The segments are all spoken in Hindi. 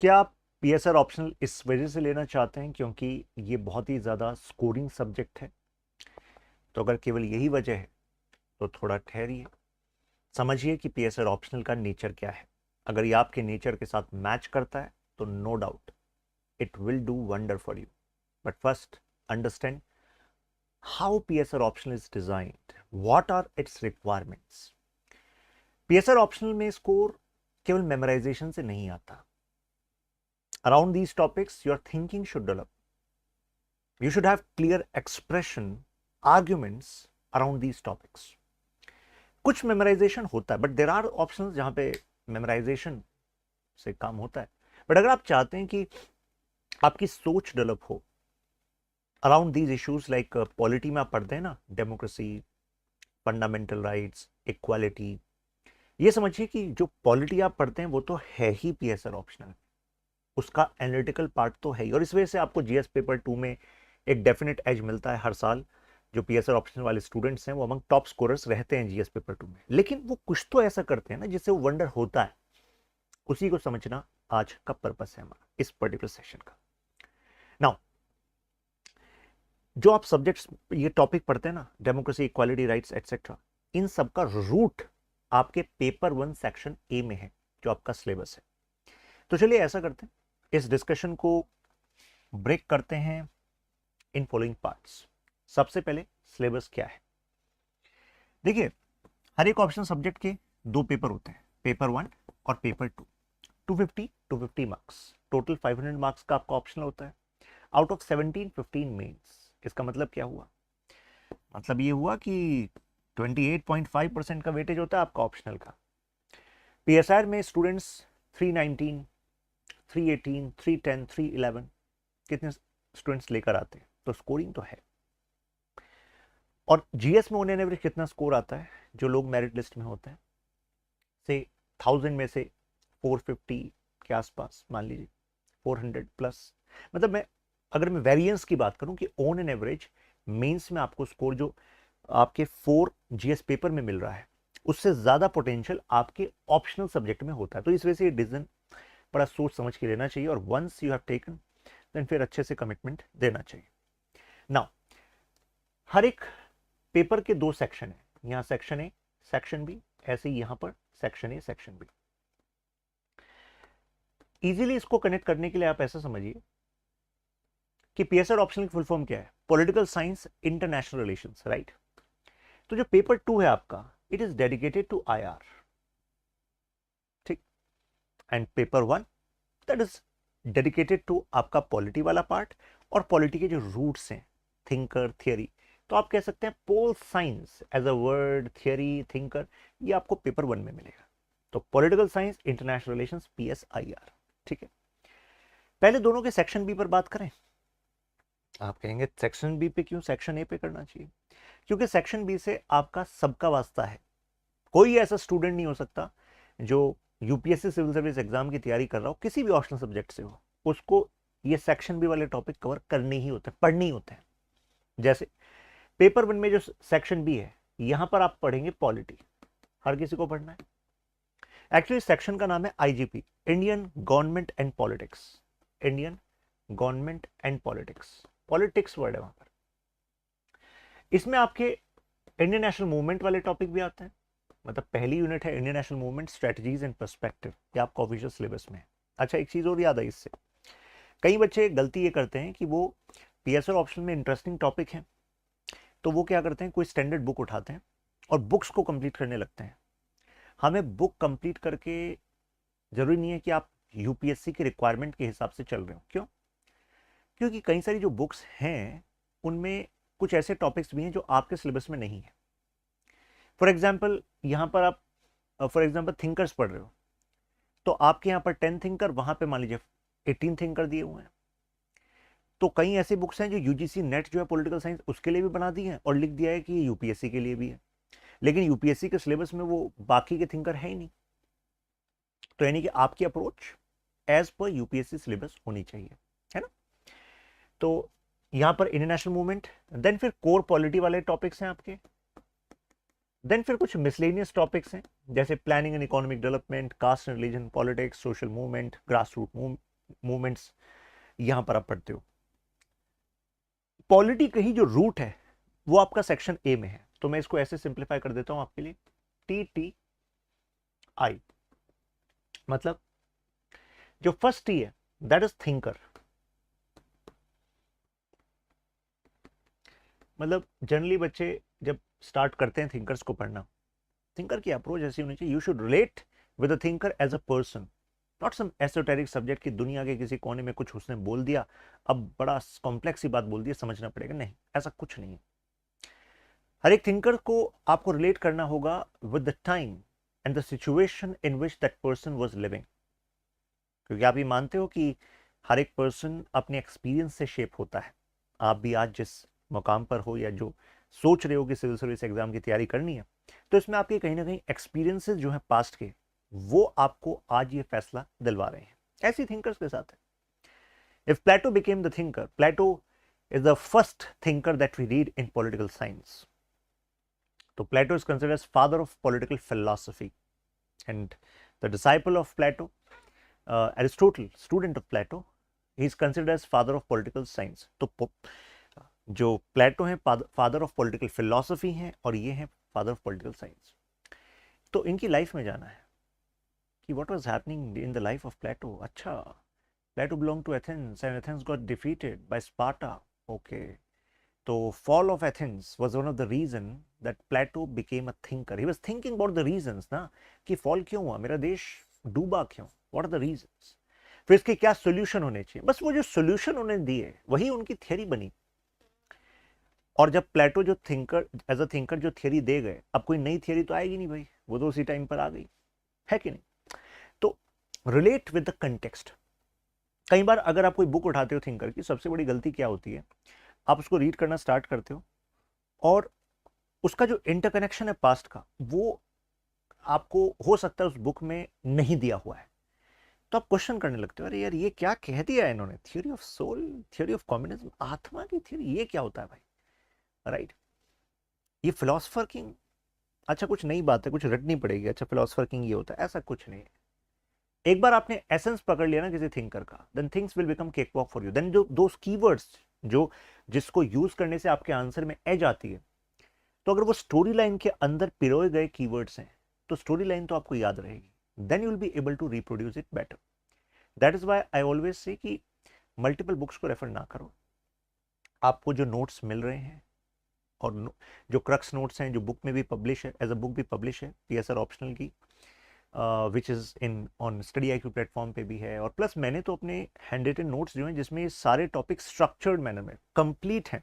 क्या आप पीएसआर ऑप्शनल इस वजह से लेना चाहते हैं क्योंकि ये बहुत ही ज़्यादा स्कोरिंग सब्जेक्ट है? तो अगर केवल यही वजह है तो थोड़ा ठहरिए, समझिए कि पीएसआर ऑप्शनल का नेचर क्या है। अगर ये आपके नेचर के साथ मैच करता है तो no doubt it will do wonder for you. But first understand how PSR optional is designed, what are its requirements. PSR optional में स्कोर केवल मेमोराइजेशन से नहीं आता। Around these topics your thinking should develop. You should have clear expression, arguments around these topics. कुछ मेमोराइजेशन होता है बट देर आर ऑप्शंस जहां पे मेमोराइजेशन से काम होता है। बट अगर आप चाहते हैं कि आपकी सोच डेवलप हो around these issues, like polity में आप पढ़ते हैं ना, डेमोक्रेसी, फंडामेंटल राइट्स, इक्वालिटी, ये समझिए कि जो पॉलिटी आप पढ़ते हैं वो तो है ही पीएसआर ऑप्शनल, उसका एनालिटिकल पार्ट तो है ही। और इस वजह से आपको जीएस पेपर 2 में एक डेफिनेट एज मिलता है हर साल। जो पीएसआर ऑप्शनल वाले स्टूडेंट्स हैं वो अमंग टॉप स्कोरर्स रहते हैं जीएस पेपर 2 में। लेकिन वो कुछ तो ऐसा करते हैं ना जिससे वो वंडर होता है, उसी को समझना आज का पर्पस है हमारा इस पर्टिकुलर सेशन का। नाउ जो आप सब्जेक्ट्स ये टॉपिक पढ़ते हैं ना, डेमोक्रेसी, इक्वालिटी, राइट्स एटसेट्रा, इन सब का रूट आपके पेपर 1 सेक्शन ए में है जो आपका सिलेबस है। तो चलिए ऐसा करते हैं, इस डिस्कशन को ब्रेक करते हैं इन फॉलोइंग पार्ट्स। सबसे पहले सिलेबस क्या है। देखिए, हर एक ऑप्शन सब्जेक्ट के दो पेपर होते हैं, पेपर 1 और पेपर 2। 250 मार्क्स, टोटल 500 मार्क्स का आपका ऑप्शनल होता है। Out of 17 15 mains. इसका मतलब क्या हुआ? मतलब ये हुआ कि 28.5% का वेटेज होता है आपका ऑप्शनल का। पीएसआर में स्टूडेंट्स 319, 318, 310, 311 कितने स्टूडेंट्स लेकर आते हैं, तो स्कोरिंग तो है। और जीएस में ऑन एन एवरेज कितना स्कोर आता है जो लोग मेरिट लिस्ट में होते हैं? से 1000 में से 450 के आसपास, मान लीजिए 400 प्लस। मतलब अगर मैं वेरिएंस की बात करूं कि ऑन एन एवरेज मेंस में आपको स्कोर जो आपके 4 जीएस पेपर में मिल रहा है उससे ज्यादा पोटेंशियल आपके ऑप्शनल सब्जेक्ट में होता है। तो इस वजह से ये डिसीजन बड़ा सोच समझ के लेना चाहिए, और once you have taken then फिर अच्छे से कमिटमेंट देना चाहिए। नाउ हर एक पेपर के दो सेक्शन है, यहां सेक्शन ए, सेक्शन बी, ऐसे ही यहां पर section A, section B. Easily इसको कनेक्ट करने के लिए आप ऐसा समझिए कि पीएसआर ऑप्शनल की फुल फॉर्म क्या है? Political science international relations, right. तो जो पेपर 2 है आपका, it is dedicated to IR, ठीक। And paper 1 that is dedicated to आपका पॉलिटी वाला पार्ट, और पॉलिटी के जो रूट्स हैं, थिंकर, थियरी। तो आप कह सकते हैं pol science as a word, theory, thinker, ये आपको पेपर 1 में मिलेगा। तो political science international relations PSIR, ठीक है। पहले दोनों के सेक्शन बी पर बात करें। आप कहेंगे सेक्शन बी पे क्यों, सेक्शन ए पे करना चाहिए? क्योंकि सेक्शन बी से आपका सबका वास्ता है। कोई ऐसा स्टूडेंट नहीं हो सकता जो यूपीएससी सिविल सर्विस एग्जाम की तैयारी कर रहा हो, किसी भी ऑप्शनल सब्जेक्ट से हो, उसको ये सेक्शन बी वाले टॉपिक कवर करने ही होते हैं, पढ़ने ही होते हैं। जैसे पेपर 1 में जो सेक्शन बी है, यहां पर आप पढ़ेंगे पॉलिटी, हर किसी को पढ़ना है। एक्चुअली सेक्शन का नाम है IGP, Indian government and politics. Indian government and politics, politics word है वहां पर। इसमें आपके इंडियन नेशनल मूवमेंट वाले टॉपिक भी आते हैं। मतलब पहली यूनिट है Indian national movement, strategies and perspective, ये आपका ऑफिशियल सिलेबस में है। अच्छा, एक चीज और याद है इससे, कई बच्चे गलती ये करते हैं कि वो पीएसआर ऑप्शन में इंटरेस्टिंग टॉपिक है तो वो क्या करते हैं, कोई स्टैंडर्ड बुक उठाते हैं और बुक्स को कंप्लीट करने लगते हैं। हमें बुक कंप्लीट करके जरूरी नहीं है कि आप यूपीएससी के रिक्वायरमेंट के हिसाब से चल रहे हो। क्यों? क्योंकि कई सारी जो बुक्स हैं उनमें कुछ ऐसे टॉपिक्स भी हैं जो आपके सिलेबस में नहीं है। फॉर एग्जाम्पल यहाँ पर आप फॉर एग्जाम्पल थिंकर्स पढ़ रहे हो, तो आपके यहाँ पर 10 थिंकर, वहां पे मान लीजिए 18 थिंकर दिए हुए हैं। तो कई ऐसी बुक्स हैं जो यूजीसी नेट जो है पॉलिटिकल साइंस उसके लिए भी बना दी है और लिख दिया है कि ये यूपीएससी के लिए भी है, लेकिन यूपीएससी के सिलेबस में वो बाकी के थिंकर है ही नहीं। तो यानी कि आपकी approach as per UPSC syllabus होनी चाहिए, है ना। तो यहां पर इंटरनेशनल मूवमेंट, देन फिर कोर पॉलिटी वाले टॉपिक्स हैं आपके, देन फिर कुछ मिसलेनियस टॉपिक्स हैं जैसे planning and economic development, caste and religion, politics, social movement, grass root movements यहां पर आप पढ़ते हो। पॉलिटी कहीं जो रूट है वो आपका सेक्शन ए में है, तो मैं इसको ऐसे सिंप्लीफाई कर देता हूं आपके लिए, TTI, मतलब जो फर्स्ट टी है दैट इज थिंकर। मतलब जनरली बच्चे जब स्टार्ट करते हैं थिंकर्स को पढ़ना, थिंकर की अप्रोच ऐसी होनी चाहिए, you should relate with the thinker as a person, not some esoteric subject की दुनिया के किसी कोने में कुछ उसने बोल दिया, अब बड़ा कॉम्प्लेक्स सी बात बोल दी, समझना पड़ेगा, नहीं, ऐसा कुछ नहीं है। हर एक थिंकर को आपको रिलेट करना होगा with the time and the situation in which that person was living, क्योंकि आप ये मानते हो कि हर एक पर्सन अपने एक्सपीरियंस से शेप होता है। आप भी आज जिस मुकाम पर हो या जो सोच रहे हो कि सिविल सर्विस एग्जाम की तैयारी करनी है, तो इसमें आपके कहीं ना कहीं एक्सपीरियंसेस जो है पास्ट के, वो आपको आज ये फैसला दिलवा रहे हैं। ऐसी थिंकर्स के साथ है। If Plato became the thinker, Plato is the first thinker that we read in political science. तो Plato is considered as father of political philosophy and the disciple of Plato Aristotle, student of Plato, he is considered as father of political science. तो जो प्लेटो हैं फादर ऑफ पॉलिटिकल फिलॉसफी हैं और ये हैं फादर ऑफ पॉलिटिकल साइंस। तो इनकी लाइफ में जाना है कि what was happening in the life of Plato. अच्छा, Plato belong to Athens and Athens got defeated by Sparta. Okay, तो fall of Athens was one of the reason that Plato became a thinker. He was thinking about the reasons ना, कि फॉल क्यों हुआ, मेरा देश डूबा क्यों, व्हाट आर द रीजंस, फिर इसके क्या सोल्यूशन होने चाहिए। बस वो जो सोल्यूशन उन्होंने दिए वही उनकी थ्योरी बनी। और जब प्लेटो जो थिंकर एज अ थिंकर जो थियरी दे गए, अब कोई नई थियरी तो आएगी नहीं भाई, वो तो उसी टाइम पर आ गई, है कि नहीं। तो रिलेट विद द कंटेक्स्ट। कई बार अगर आप कोई बुक उठाते हो थिंकर की, सबसे बड़ी गलती क्या होती है, आप उसको रीड करना स्टार्ट करते हो और उसका जो इंटरकनेक्शन है पास्ट का, वो आपको हो सकता है उस बुक में नहीं दिया हुआ है, तो आप क्वेश्चन करने लगते हो, अरे यार ये क्या कह दिया है इन्होंने, theory of soul, theory of communism, आत्मा की थ्योरी, ये क्या होता है भाई, राइट। ये फिलोसफर किंग, अच्छा कुछ नई बात है, कुछ रटनी पड़ेगी, अच्छा फिलोसफर किंग ये होता है, ऐसा कुछ नहीं है। एक बार आपने एसेंस पकड़ लिया ना किसी थिंकर का, then things will become cake walk for you. Then जो दोस कीवर्ड्स जो जिसको यूज करने से आपके आंसर में एज आती है, तो अगर वो स्टोरी लाइन के अंदर पिरोए गए कीवर्ड्स हैं, तो स्टोरी लाइन तो आपको याद रहेगी, then you will be able to reproduce it better. That is why I always say कि मल्टीपल बुक्स को रेफर ना करो। आपको जो नोट्स मिल रहे हैं और जो क्रक्स नोट्स हैं, जो बुक में भी पब्लिश है, एज अ बुक भी पब्लिश है पीएसआर ऑप्शनल की, which is in on study IQ platform पे भी है। और प्लस मैंने तो अपने हैंड रिटन नोट्स जो हैं जिसमें ये सारे टॉपिक स्ट्रक्चर्ड मैनर में कंप्लीट हैं,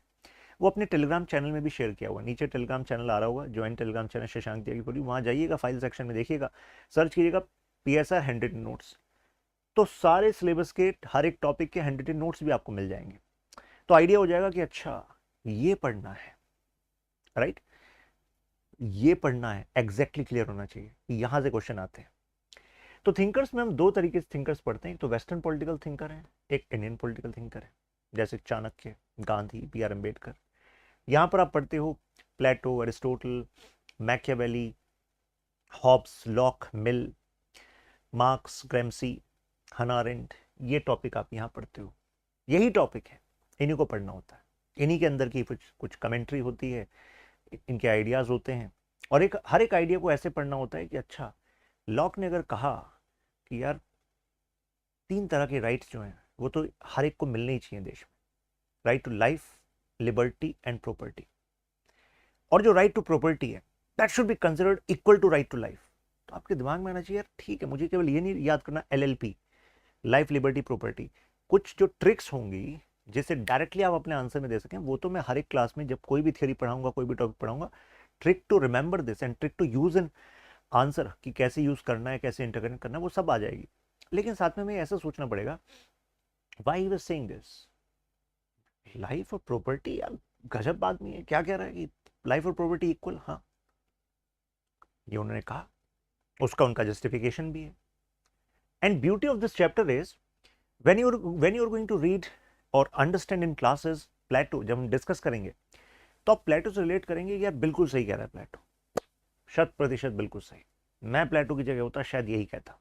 वो अपने टेलीग्राम चैनल में भी शेयर किया हुआ है। नीचे टेलीग्राम चैनल आ रहा होगा, ज्वाइन टेलीग्राम चैनल शशांक त्यागीपुरी, वहाँ जाइएगा, फाइल सेक्शन में देखिएगा, सर्च कीजिएगा PSR हैंड रिटन नोट्स, तो सारे सिलेबस के हर एक टॉपिक के हैंड रिटन नोट्स भी आपको मिल जाएंगे। तो आइडिया हो जाएगा कि अच्छा ये पढ़ना है, राइट, ये पढ़ना है, एग्जैक्टली क्लियर होना चाहिए कि यहां से क्वेश्चन आते हैं। तो थिंकर्स में हम दो तरीके से थिंकर्स पढ़ते हैं, तो वेस्टर्न पॉलिटिकल थिंकर है, एक इंडियन पॉलिटिकल थिंकर है, जैसे चाणक्य, गांधी, BR अम्बेडकर। यहां पर आप पढ़ते हो प्लेटो, एरिस्टोटल, मैकियावेली, हॉब्स, लॉक, मिल, मार्क्स, ग्रैम्सी, हन्ना अरेंट, ये टॉपिक आप यहां पढ़ते हो। यही टॉपिक है, इन्हीं को पढ़ना होता है, इन्हीं के अंदर की कुछ कुछ कमेंट्री होती है, इनके आइडियाज होते हैं। और एक हर एक आइडिया को ऐसे पढ़ना होता है कि अच्छा, लॉक ने अगर कहा कि यार 3 तरह के राइट्स जो हैं वो तो हर एक को मिलने ही चाहिए देश में, right to life, liberty and property, और जो राइट टू प्रॉपर्टी है that should be considered equal to right to life. तो आपके दिमाग में आना चाहिए यार ठीक है, मुझे केवल ये नहीं याद करना LLP, लाइफ, लिबर्टी, प्रॉपर्टी, कुछ जो ट्रिक्स होंगी जिसे डायरेक्टली आप अपने आंसर में दे सकें, वो तो मैं हर एक क्लास में जब कोई भी थियरी पढ़ाऊंगा, कोई भी टॉपिक पढ़ाऊंगा, trick to remember this and trick to use in answer, कि कैसे यूज करना है, कैसे इंटरकनेक्ट करना है, वो सब आ जाएगी। लेकिन साथ में हमें ऐसा सोचना पड़ेगा, why he was saying this, life और प्रॉपर्टी, यार गजब आदमी है, क्या कह रहा है कि लाइफ और प्रॉपर्टी इक्वल, हाँ ये उन्होंने कहा, उसका उनका जस्टिफिकेशन भी है। And beauty of this chapter is when you're going to read और अंडरस्टैंड इन क्लासेस प्लेटो, जब हम डिस्कस करेंगे तो आप प्लेटो से रिलेट करेंगे, यार बिल्कुल सही कह रहा है प्लेटो, 100% बिल्कुल सही, मैं प्लेटो की जगह होता शायद यही कहता,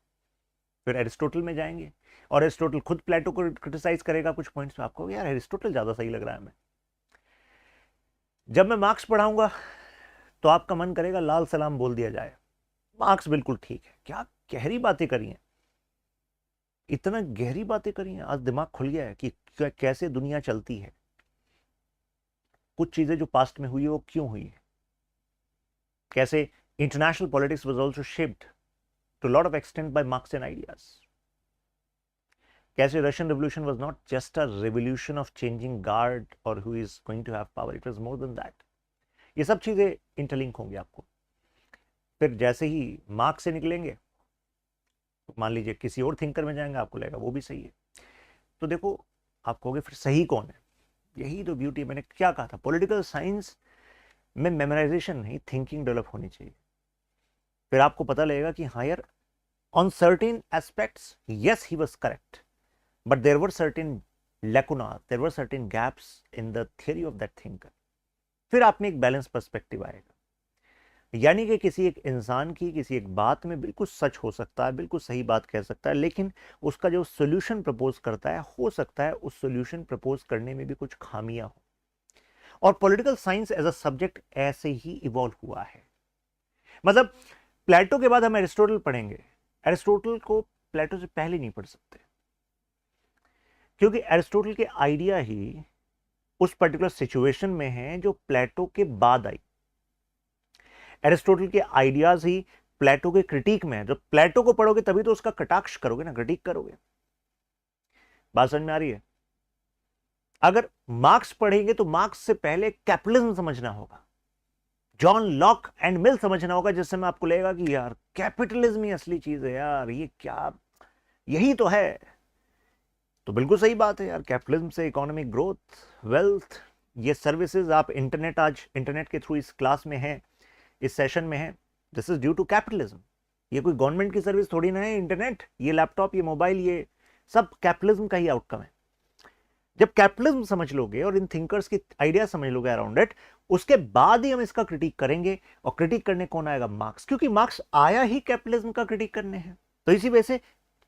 फिर एरिस्टोटल में जाएंगे और एरिस्टोटल खुद प्लेटो को क्रिटिसाइज करेगा कुछ पॉइंट्स पे, आपको यार एरिस्टोटल ज्यादा सही लग रहा है हमें। जब मैं मार्क्स पढ़ाऊंगा तो आपका मन करेगा लाल सलाम बोल दिया जाए, मार्क्स बिल्कुल ठीक है। क्या गहरी बातें करी हैं, इतना गहरी बातें करी हैं, आज दिमाग खुल गया है कि कैसे दुनिया चलती है, कुछ चीजें जो पास्ट में हुई है वो क्यों हुई है, कैसे international politics was also shaped to lot of extent by Marx and ideas, कैसे Russian revolution was not just a revolution of changing guard or who is going to have power, it was more than that. ये सब चीजें इंटरलिंक होंगी आपको। फिर जैसे ही मार्क्स से निकलेंगे तो मान लीजिए किसी और थिंकर में जाएंगे, आपको लगेगा वो भी सही है। तो देखो आप कहोगे फिर सही कौन है, यही तो ब्यूटी, मैंने क्या कहा था, पॉलिटिकल साइंस में मेमोराइजेशन नहीं, थिंकिंग डेवलप होनी चाहिए। फिर आपको पता लगेगा कि हाँ यार, on certain aspects yes he was correct, but there were certain lacuna, there were certain gaps in the theory of that thinker. फिर आप में एक बैलेंस पर्सपेक्टिव आएगा, यानी कि किसी एक इंसान की किसी एक बात में बिल्कुल सच हो सकता है, बिल्कुल सही बात कह सकता है, लेकिन उसका जो सोल्यूशन प्रपोज करता है, हो सकता है उस सोल्यूशन प्रपोज करने में भी कुछ खामियां हो। और political science as a subject ऐसे ही इवॉल्व हुआ है। मतलब प्लेटो के बाद हम एरिस्टोटल पढ़ेंगे, एरिस्टोटल को प्लेटो से पहले नहीं पढ़ सकते, क्योंकि एरिस्टोटल के आइडिया ही उस पर्टिकुलर सिचुएशन में है जो प्लेटो के बाद आई। एरिस्टोटल के आइडियाज ही प्लेटो के क्रिटिक में है। जब प्लेटो को पढ़ोगे तभी तो उसका कटाक्ष करोगे ना, क्रिटिक करोगे। बात समझ में आ रही है? अगर मार्क्स पढ़ेंगे तो मार्क्स से पहले कैपिटलिज्म समझना होगा, जॉन लॉक एंड मिल समझना होगा, जिससे में आपको लगेगा कि यार कैपिटलिज्म ही असली चीज है यार, ये क्या, यही तो है। तो बिल्कुल सही बात है यार, कैपिटलिज्म से इकोनॉमिक ग्रोथ, वेल्थ, ये सर्विसेज आप इंटरनेट, आज इंटरनेट के थ्रू इस क्लास में है, इस सेशन में है, this is due to capitalism. ये कोई गवर्नमेंट की सर्विस थोड़ी ना है, इंटरनेट, ये लैपटॉप, ये मोबाइल, ये सब कैपिटलिज्म का ही आउटकम है। जब कैपिटलिज्म समझ लोगे और इन थिंकर्स की आइडिया समझ लोगे अराउंड इट, उसके बाद ही हम इसका क्रिटिक करेंगे। और क्रिटिक करने कौन आएगा? मार्क्स, क्योंकि मार्क्स आया ही कैपिटलिज्म का क्रिटिक करने हैं। तो इसी वजह से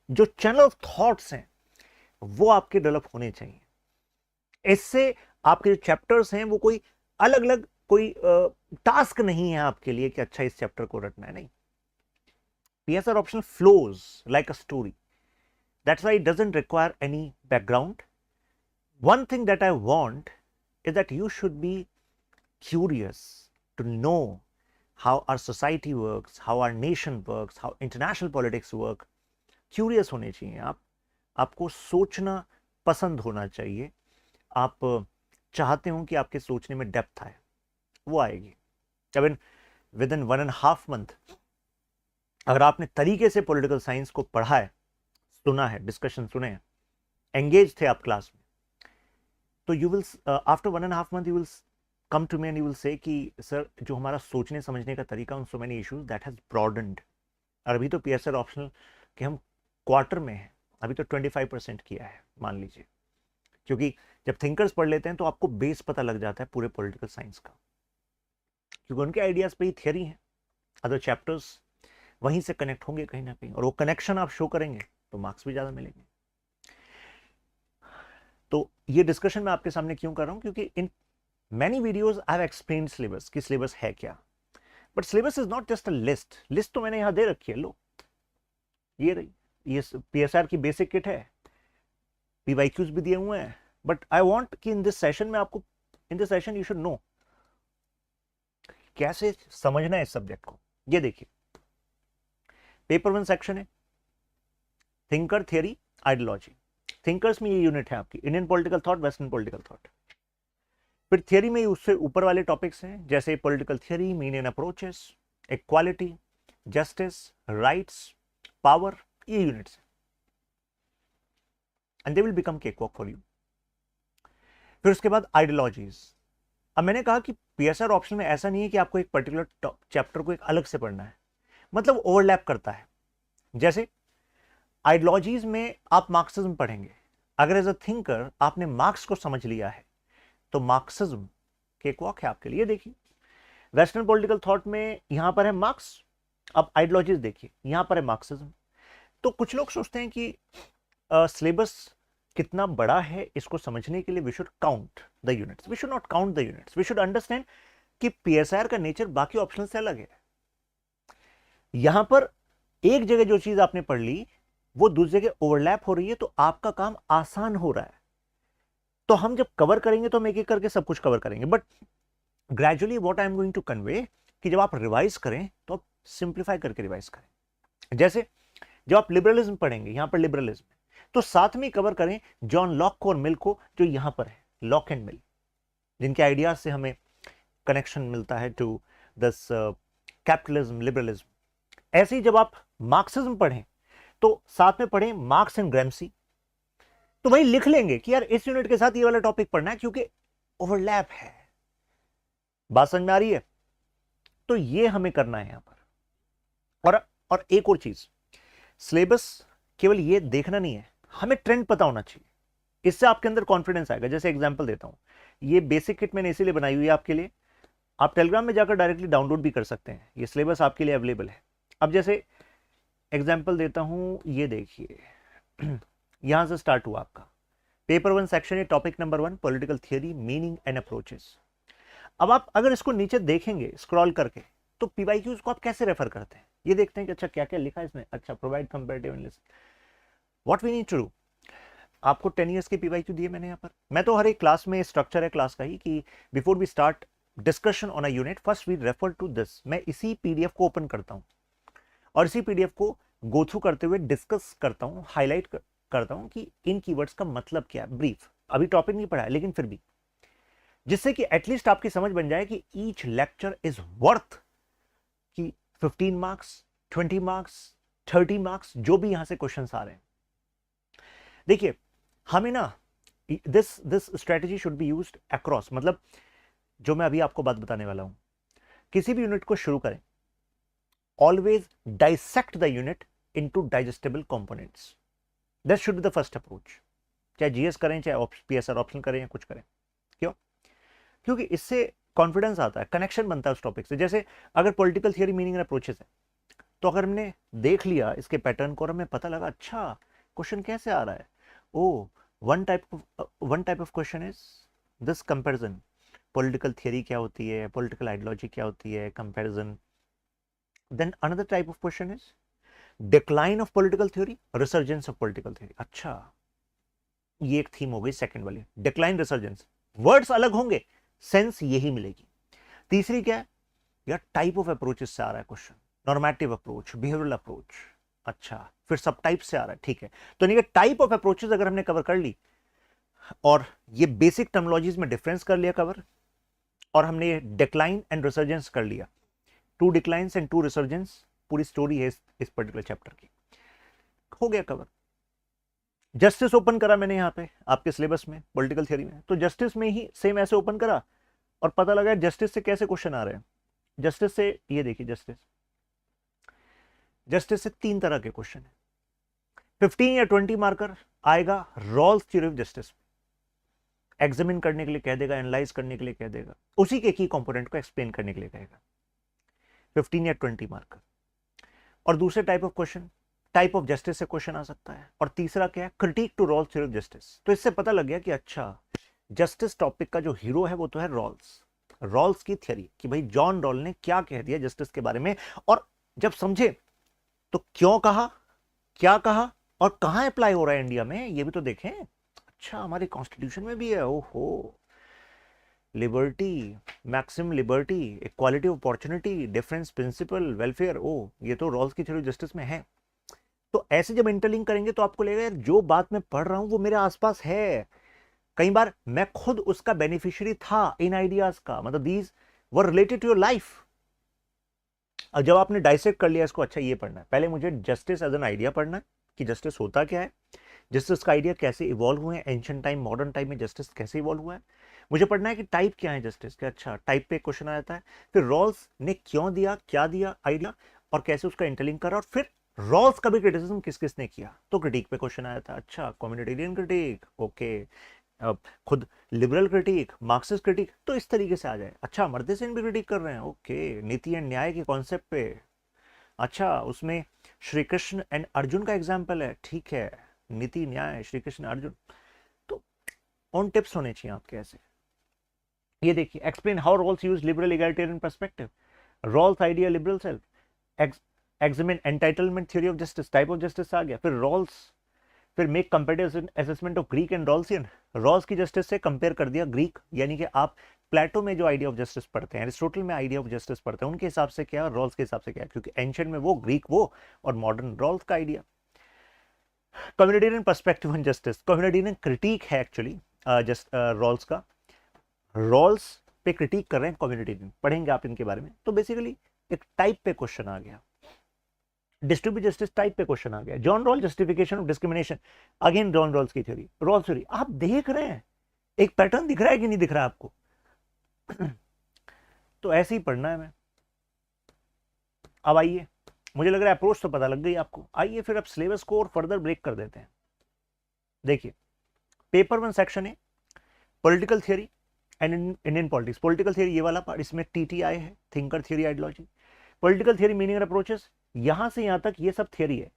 जो चैनल ऑफ थॉट्स हैं वो आपके डेवलप होने चाहिए। इससे आपके जो चैप्टर्स हैं वो कोई अलग अलग कोई टास्क नहीं है आपके लिए कि अच्छा इस चैप्टर को रटना है, नहीं। PSR optional flows like a story. That's why it doesn't require any background. One thing that I want is that you should be curious to know how our society works, how our nation works, how international politics work. Curious होने चाहिए आप, आपको सोचना पसंद होना चाहिए, आप चाहते हो कि आपके सोचने में डेप्थ आए, वो आएगी। जब विद इन 1.5 मंथ अगर आपने तरीके से पॉलिटिकल साइंस को पढ़ा है, सुना है, डिस्कशन सुने हैं, एंगेज थे आप क्लास में, तो you will after 1.5 month you will come to me and you will say कि सर जो हमारा सोचने समझने का तरीका, उन so many issues that has broadened. और अभी तो PSR ऑप्शनल कि हम क्वार्टर में हैं, अभी तो 25% किया है मान लीजिए, क्योंकि जब थिंकर्स पढ़ लेते हैं तो आपको बेस पता लग जाता है पूरे पॉलिटिकल साइंस का, क्योंकि उनके आइडियाज पे ही थियरी है, अदर चैप्टर्स वहीं से कनेक्ट होंगे कहीं ना कहीं, और वो कनेक्शन आप शो करेंगे तो मार्क्स भी ज्यादा मिलेंगे। तो ये डिस्कशन मैं आपके सामने क्यों कर रहा हूं, क्योंकि in many videos I have explained syllabus कि सिलेबस है क्या, but syllabus is not just a list. List तो मैंने यहां दे रखी है, लो ये रही, ये PSR की बेसिक किट है, PYQs भी दिए हुए हैं, बट आई वांट कि इन दिस सेशन में आपको, in this session you should know कैसे समझना है इस सब्जेक्ट को। ये देखिए पेपर 1 सेक्शन है, थिंकर, थियरी, आइडियोलॉजी। थिंकर्स में ये यूनिट है आपकी, Indian political thought, western political thought. फिर थियरी में उससे ऊपर वाले टॉपिक्स हैं, जैसे political theory, mean and approaches, equality, justice, rights, power, ये यूनिट्स हैं, and they will become cake walk for you. फिर उसके बाद आइडियोलॉजीज। अब मैंने कहा कि PSR ऑप्शन में ऐसा नहीं है कि आपको एक पर्टिकुलर चैप्टर को एक अलग से पढ़ना है, मतलब ओवरलैप करता है। जैसे आइडियोलॉजीज में आप मार्क्सिज्म पढ़ेंगे, अगर एज अ थिंकर आपने मार्क्स को समझ लिया है तो मार्क्सिज्म केक वॉक है आपके लिए। देखिए वेस्टर्न पॉलिटिकल थॉट में यहां पर है मार्क्स, अब आइडियोलॉजीज देखिए, यहां पर है मार्क्सिज्म। तो कुछ लोग सोचते हैं कि सिलेबस कितना बड़ा है इसको समझने के लिए we should count the units. We should not count the units, we should understand कि पीएसआईआर का नेचर बाकी ऑप्शनल से अलग है। यहां पर एक जगह जो चीज आपने पढ़ ली वो दूसरी जगह ओवरलैप हो रही है, तो आपका काम आसान हो रहा है। तो हम जब कवर करेंगे तो हम एक एक करके सब कुछ कवर करेंगे, but gradually what I am going to convey कि जब आप रिवाइज करें तो आप सिंप्लीफाई करके रिवाइज करें। जैसे जब आप लिबरलिज्म पढ़ेंगे, यहां पर लिबरलिज्म, तो साथ में कवर करें जॉन लॉक को और मिल को, जो यहां पर है लॉक एंड मिल, जिनके आइडियाज से हमें कनेक्शन मिलता है टू दिस कैपिटलिज्म लिबरलिज्म। ऐसे ही जब आप मार्क्सिज्म पढ़ें तो साथ में पढ़ें मार्क्स एंड ग्रैम्सी। तो वही लिख लेंगे कि यार इस यूनिट के साथ ये वाला टॉपिक पढ़ना है क्योंकि ओवरलैप है। बात समझ में आ रही है? तो ये हमें करना है यहां पर। और एक और चीज, सिलेबस केवल ये देखना नहीं है, हमें ट्रेंड पता होना चाहिए। इससे आपके अंदर कॉन्फिडेंस आएगा। जैसे एग्जांपल देता हूं, ये बेसिक किट मैंने इसीलिए बनाई हुई है आपके लिए, आप टेलीग्राम में जाकर डायरेक्टली डाउनलोड भी कर सकते हैं, ये सिलेबस आपके लिए अवेलेबल है। अब जैसे एग्जांपल देता हूं, ये देखिए यहां से स्टार्ट हुआ आपका पेपर 1 सेक्शन है, topic number 1 political theory meaning and approaches. अब आप अगर इसको नीचे देखेंगे स्क्रॉल करके तो पीवाईक्यूज को आप कैसे रेफर करते हैं, ये देखते हैं कि अच्छा क्या क्या लिखा है इसमें। अच्छा, provide comparative analysis, what we need to do. आपको 10 ईयर्स के पीवाईक्यू दिए मैंने यहाँ पर। मैं तो हर एक क्लास में स्ट्रक्चर है क्लास का ही कि before we start discussion on a unit first we refer to this. मैं इसी पीडीएफ को ओपन करता हूँ और इसी पीडीएफ को गो थ्रू करते हुए डिस्कस करता हूँ, हाईलाइट करता हूँ कि इन कीवर्ड्स का मतलब क्या है। ब्रीफ, अभी टॉपिक नहीं पढ़ा है लेकिन फिर भी, जिससे कि एटलीस्ट आपकी समझ बन जाए कि ईच लेक्चर इज वर्थ कि 15 मार्क्स, 20 मार्क्स, 30 मार्क्स, जो भी यहां से क्वेश्चंस आ रहे हैं। देखिए हमें ना this strategy should be used across, मतलब जो मैं अभी आपको बात बताने वाला हूं, किसी भी यूनिट को शुरू करें, always dissect the unit into digestible components. That should be the first approach. चाहे जीएस करें, चाहे पीएसआर ऑप्शन करें या कुछ करें। क्यों? क्योंकि इससे कॉन्फिडेंस आता है, कनेक्शन बनता है उस टॉपिक से। जैसे अगर political theory meaning and approaches है, तो अगर हमने देख लिया इसके पैटर्न को और हमें पता लगा अच्छा क्वेश्चन कैसे आ रहा है, ओ one type of question is this comparison, political theory क्या होती है, पॉलिटिकल आइडियोलॉजी क्या होती है, comparison. Then another type of question is decline of political theory, resurgence of political theory. अच्छा, ये एक थीम हो गई सेकंड वाली, डिक्लाइन रिसर्जेंस। वर्ड्स अलग होंगे, सेंस यही मिलेगी। तीसरी क्या है, यार टाइप ऑफ अप्रोचेस से आ रहा है question, normative approach, behavioural approach. अच्छा, फिर सब टाइप से आ रहा है, ठीक है। तो नहीं, टाइप ऑफ अप्रोचेस अगर हमने कवर कर ली और ये बेसिक टर्मिनोलॉजीज में डिफरेंस कर लिया कवर, और हमने ये डिक्लाइन एंड रिसर्जेंस कर लिया, 2 डिक्लाइंस एंड 2 रिसर्जेंस, पूरी स्टोरी है इस पर्टिकुलर चैप्टर की, हो गया कवर। जस्टिस ओपन करा मैंने यहाँ पे आपके सिलेबस में पॉलिटिकल थियरी में, तो जस्टिस में ही सेम ऐसे ओपन करा और पता लगा जस्टिस से कैसे क्वेश्चन आ रहे हैं। जस्टिस से ये देखिए, जस्टिस से 3 तरह के क्वेश्चन है। 15 या 20 मार्कर आएगा Rawls theory of justice, examine करने के लिए कह देगा, एनालाइज करने के लिए कह देगा, उसी के की कंपोनेंट को एक्सप्लेन करने के लिए कहेगा, 15 या 20 मार्कर। और दूसरे type of question, type of justice से क्वेश्चन आ सकता है। और तीसरा क्या है, critique to Rawls theory of justice. तो इससे पता लग गया कि अच्छा जस्टिस टॉपिक का जो हीरो है वो तो है रॉल्स की थ्योरी, कि भाई जॉन रॉल ने क्या कह दिया जस्टिस के बारे में, और जब समझे तो क्यों कहा, क्या कहा, और कहां अप्लाई हो रहा है इंडिया में, ये भी तो देखें। अच्छा, हमारे कॉन्स्टिट्यूशन में भी है, ओहो, liberty, maximum liberty, equality of opportunity, difference principle, welfare, ओ ये तो रॉल्स की थ्योरी जस्टिस में है। तो ऐसे जब इंटरलिंक करेंगे तो आपको लगेगा यार जो बात मैं पढ़ रहा हूं वो मेरे आसपास है, कई बार मैं खुद उसका बेनिफिशियरी था इन आइडियाज का, मतलब these were related to your life. अब जब आपने डाइसेक्ट कर लिया इसको, अच्छा ये पढ़ना है, पहले मुझे जस्टिस एज एन आइडिया पढ़ना है कि जस्टिस होता क्या है, जस्टिस का आइडिया कैसे इवॉल्व हुए हैं, एंशिएंट टाइम मॉडर्न टाइम में जस्टिस कैसे इवॉल्व हुआ है। मुझे पढ़ना है कि टाइप क्या है जस्टिस के, अच्छा टाइप पे क्वेश्चन आ जाता है, फिर रॉल्स ने क्यों दिया, क्या दिया आइडिया, और कैसे उसका इंटरलिंक करा, और फिर रॉल्स का भी क्रिटिसिज्म किस किसने किया, तो क्रिटिक पे क्वेश्चन आया था। अच्छा, कम्युनिटेरियन क्रिटिक, ओके, खुद लिबरल क्रिटिक, मार्क्सिस्ट क्रिटिक, तो इस तरीके से आ जाए। अच्छा, अमर्त्य सेन भी क्रिटिक कर रहे हैं, ओके, नीति एंड न्याय के कॉन्सेप्ट पे, अच्छा, उसमें श्री कृष्ण एंड अर्जुन का एग्जाम्पल है, ठीक है, नीति न्याय श्री कृष्ण अर्जुन, तो ऑन टिप्स होने चाहिए आपके ऐसे। ये देखिए, explain how Rawls use liberal egalitarian perspective, Rawls idea liberal self, examine entitlement theory of justice, type of justice आ गया, फिर रॉल्स, फिर make comparative assessment of Greek and Rawlsian, Rawls की जस्टिस से कंपेयर कर दिया ग्रीक, यानी कि आप प्लेटो में जो आइडिया ऑफ जस्टिस पढ़ते हैं, एरिस्टोटल में आइडिया ऑफ जस्टिस पढ़ते हैं, उनके हिसाब से क्या, रॉल्स के हिसाब से क्या, क्योंकि एंशियंट में वो, ग्रीक वो, और मॉडर्न रॉल्स का idea. Communitarian perspective on justice, communitarian critic है एक्चुअली रॉल्स का, रॉल्स पे क्रिटिक कर रहे हैं कम्युनिटेरियन, पढ़ेंगे आप इनके बारे में। तो बेसिकली एक टाइप पे क्वेश्चन आ गया, डिस्ट्रीब्यूटिव जस्टिस टाइप पे क्वेश्चन आ गया। John Rawl, justification of discrimination, again John Rawls की थ्योरी, रॉल्स थ्योरी। आप देख रहे हैं एक पैटर्न दिख रहा है कि नहीं दिख रहा है आपको? तो ऐसे ही पढ़ना है मैं। अब आइए, मुझे लग रहा है अप्रोच तो पता लग गई आपको। आइए फिर अब सिलेबस को और फर्दर ब्रेक कर देते हैं। देखिए, पेपर 1 सेक्शन है political theory and Indian politics. Political theory ये वाला पार्ट, इसमें टीटीआई है, thinker theory ideology. Political theory meaning and approaches, यहां से यहां तक ये सब थियरी है,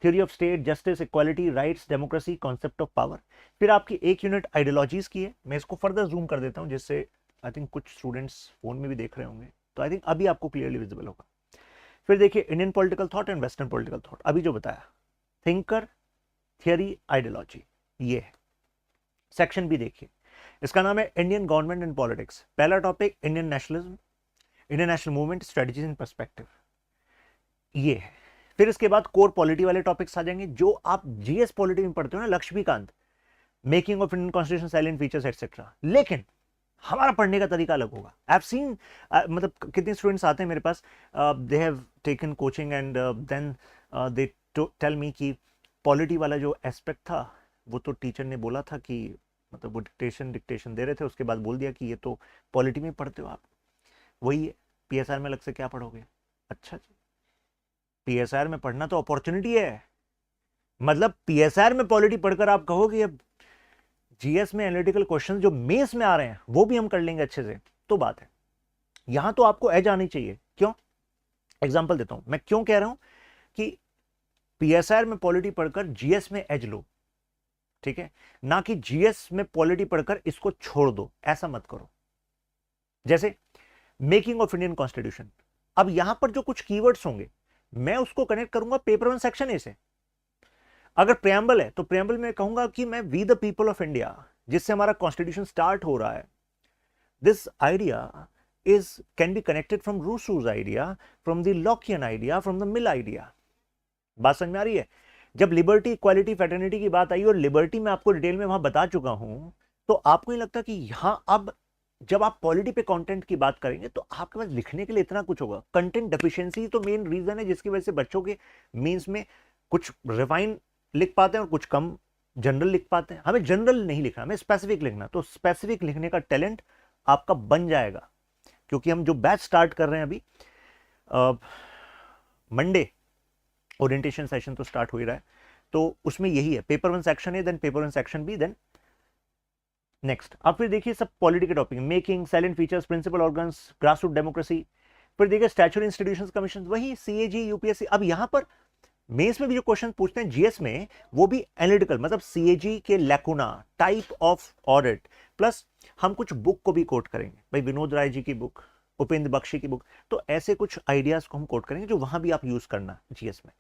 theory of state, justice, equality, rights, democracy, concept of power. फिर आपकी एक यूनिट आइडियोलॉजीज की है, मैं इसको फर्दर जूम कर देता हूं जिससे आई थिंक कुछ स्टूडेंट्स फोन में भी देख रहे होंगे, तो आई थिंक अभी आपको क्लियरली विजिबल होगा। फिर देखिए Indian political thought and western political thought, अभी जो बताया, थिंकर थियरी आइडियोलॉजी, ये है। सेक्शन भी देखिए, इसका नाम है इंडियन गवर्नमेंट एंड पॉलिटिक्स। पहला topic Indian nationalism, Indian national movement, strategies and perspective, ये है। फिर इसके बाद कोर पॉलिटी वाले टॉपिक्स आ जाएंगे जो आप जीएस पॉलिटी में पढ़ते हो ना, Laxmikanth, making of Indian constitution, salient features etcetera. लेकिन हमारा पढ़ने का तरीका अलग होगा। आई हैव सीन, मतलब कितने स्टूडेंट्स आते हैं मेरे पास, they have taken coaching and then they tell me कि पॉलिटी वाला जो एस्पेक्ट था वो तो टीचर ने बोला था कि, मतलब वो डिक्टेशन दे रहे थे, उसके बाद बोल दिया कि ये तो पॉलिटी में पढ़ते हो आप, वही है पीएसआर में अलग से क्या पढ़ोगे। अच्छा जी, पीएसआर में पढ़ना तो अपॉर्चुनिटी है, मतलब पीएसआर में पॉलिटी पढ़कर आप कहोगे अब जीएस में एनालिटिकल क्वेश्चंस जो मेंस में आ रहे हैं वो भी हम कर लेंगे अच्छे से, तो बात है। यहां तो आपको एज आनी चाहिए। क्यों? एग्जांपल देता हूं मैं क्यों कह रहा हूं कि पीएसआर में पॉलिटी पढ़कर जीएस में एज लो, ठीक है, ना कि जीएस में पॉलिटी पढ़कर इसको छोड़ दो, ऐसा मत करो। जैसे मेकिंग ऑफ इंडियन कॉन्स्टिट्यूशन, अब यहां पर जो कुछ कीवर्ड्स होंगे मैं उसको कनेक्ट करूंगा पेपर 1 सेक्शन ए से। अगर प्रेम्बल है तो प्रेम्बल में कहूंगा कि मैं we the people of India, जिससे हमारा कॉन्स्टिट्यूशन स्टार्ट हो रहा है, this idea is can be connected from Rousseau's idea, from the Lockean idea, from the Mill idea। बात समझ में आ रही है? जब लिबर्टी, इक्वालिटी, फ्रेटर्निटी की बात आई, और लिबर्टी में आपको डिटेल में वहां बता चुका हूं, तो आपको नहीं लगता कि यहां अब जब आप पॉलिटी पे कंटेंट की बात करेंगे तो आपके पास लिखने के लिए इतना कुछ होगा। कंटेंट डेफिशिएंसी तो मेन रीजन है जिसकी वजह से बच्चों के मीन्स में कुछ रिफाइन लिख पाते हैं और कुछ कम जनरल लिख पाते हैं। हमें जनरल नहीं लिखना, हमें स्पेसिफिक लिखना, तो स्पेसिफिक लिखने का टैलेंट आपका बन जाएगा। क्योंकि हम जो बैच स्टार्ट कर रहे हैं अभी, मंडे ओरिएंटेशन सेशन तो स्टार्ट हो ही रहा है, तो उसमें यही है, paper 1 section A, then paper 1 section B, then next. अब फिर देखिए सब पॉलिटी के topic, making, salient features, principal organs, grassroot democracy. फिर देखिए स्टैट्यूटरी इंस्टीट्यूशंस कमीशन, वही सीएजी, यूपीएससी। अब यहां पर मेंस में भी जो क्वेश्चन पूछते हैं जीएस में, वो भी एनालिटिकल, मतलब सीएजी के lacuna, type of audit, plus हम कुछ बुक को भी कोट करेंगे, भाई विनोद राय जी की बुक, उपेंद्र बख्शी की बुक, तो ऐसे कुछ आइडियाज को हम कोट करेंगे जो वहां भी आप यूज करना जीएस में।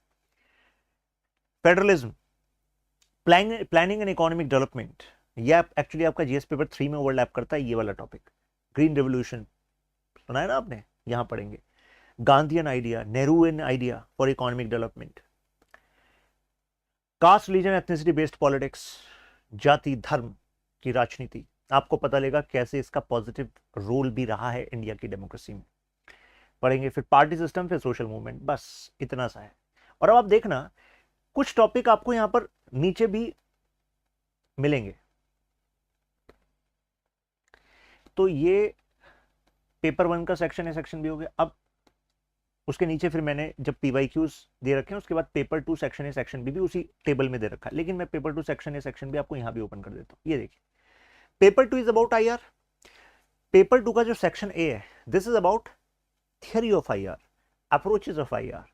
Federalism, planning and economic development, यह एक्चुअली आपका जीएस पेपर 3 में ओवरलैप करता है, ये वाला टॉपिक। ग्रीन रेवोल्यूशन सुना है ना आपने, यहां पढ़ेंगे। Gandhian idea, Nehruvian idea for economic development. Caste, religion, ethnicity based politics, जाति धर्म की राजनीति, आपको पता लगेगा कैसे इसका पॉजिटिव रोल भी रहा है इंडिया की डेमोक्रेसी में, पढ़ेंगे। फिर पार्टी सिस्टम, फिर सोशल मूवमेंट, बस इतना सा है। और अब आप देखना कुछ टॉपिक आपको यहां पर नीचे भी मिलेंगे, तो ये पेपर 1 का सेक्शन है, सेक्शन बी हो गया। अब उसके नीचे फिर मैंने जब पीवाईक्यूज दे रखे हैं, उसके बाद पेपर 2 सेक्शन है, सेक्शन बी भी उसी टेबल में दे रखा है, लेकिन मैं पेपर 2 सेक्शन है, सेक्शन बी आपको यहां भी ओपन कर देता हूं। ये देखिए, paper 2 is about IR. Paper 2 का जो सेक्शन ए है, this is about theory of IR, approaches of IR,